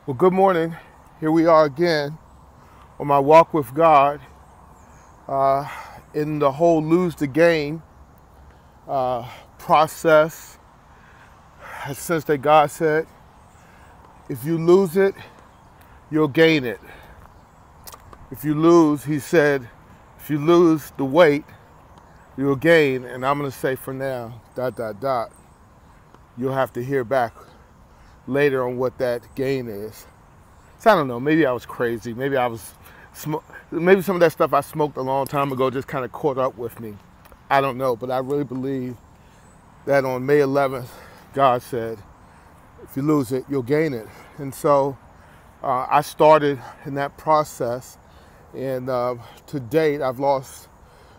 Well, good morning. Here we are again on my walk with God in the whole lose the game process. I sense that God said, if you lose it, you'll gain it. If you lose, he said, if you lose the weight, you'll gain. And I'm going to say for now, ... You'll have to hear back later on what that gain is. So I don't know, maybe I was crazy. Maybe maybe some of that stuff I smoked a long time ago just kind of caught up with me. I don't know, but I really believe that on May 11th, God said, if you lose it, you'll gain it. And so I started in that process, and to date, I've lost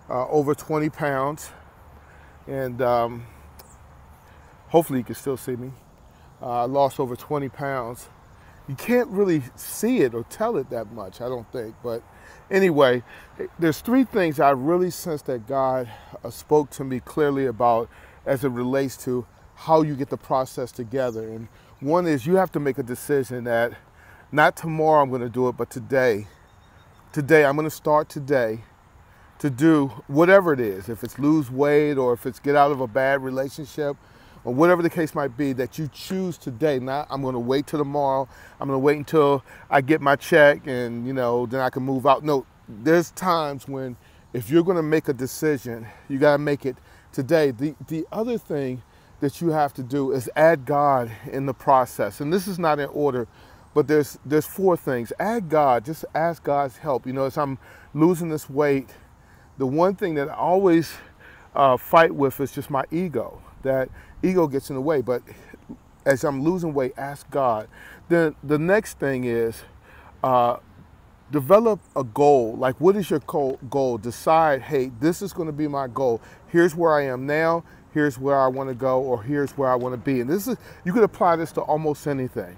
over 20 pounds, and hopefully you can still see me. I lost over 20 pounds. You can't really see it or tell it that much, I don't think. But anyway, there's three things I really sense that God spoke to me clearly about as it relates to how you get the process together. And one is you have to make a decision that not tomorrow I'm going to do it, but today. Today, I'm going to start today to do whatever it is. If it's lose weight or if it's get out of a bad relationship, or whatever the case might be, that you choose today. Not I'm going to wait till tomorrow. I'm going to wait until I get my check and, then I can move out. No, there's times when if you're going to make a decision, you got to make it today. The other thing that you have to do is add God in the process. And this is not in order, but there's four things. Add God, just ask God's help. As I'm losing this weight, the one thing that I always fight with is just my ego. That ego gets in the way, but as I'm losing weight, ask God. Then the next thing is develop a goal. Like, what is your goal? Decide, hey, this is going to be my goal. Here's where I am now. Here's where I want to go, or here's where I want to be. And you could apply this to almost anything.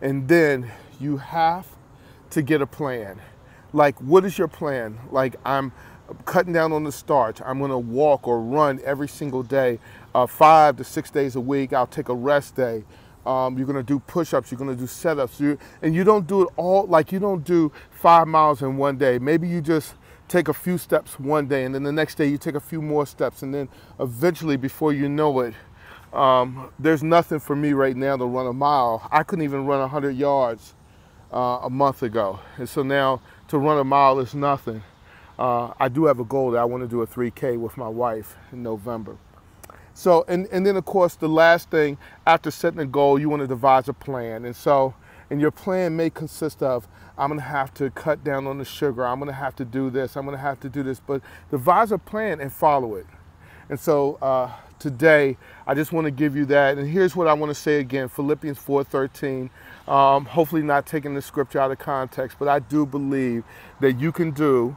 And then you have to get a plan. Like, what is your plan? Like, I'm cutting down on the starch. I'm going to walk or run every single day, 5 to 6 days a week. I'll take a rest day. You're going to do push-ups. You're going to do set-ups. And you don't do it all, like you don't do 5 miles in one day. Maybe you just take a few steps one day, and then the next day you take a few more steps. And then eventually, before you know it, there's nothing for me right now to run a mile. I couldn't even run 100 yards a month ago. And so now to run a mile is nothing. I do have a goal that I want to do a 3K with my wife in November. So, and then of course, the last thing, after setting a goal, you want to devise a plan. And your plan may consist of, I'm going to have to cut down on the sugar. I'm going to have to do this. I'm going to have to do this. But devise a plan and follow it. And so today, I just want to give you that. And here's what I want to say again, Philippians 4:13. Hopefully not taking the scripture out of context, but I do believe that you can do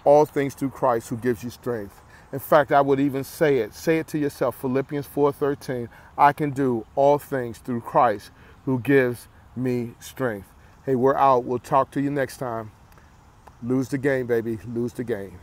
all things through Christ who gives you strength. In fact, I would even say it to yourself, Philippians 4:13, I can do all things through Christ who gives me strength. Hey, we're out. We'll talk to you next time. Lose the game, baby. Lose the game.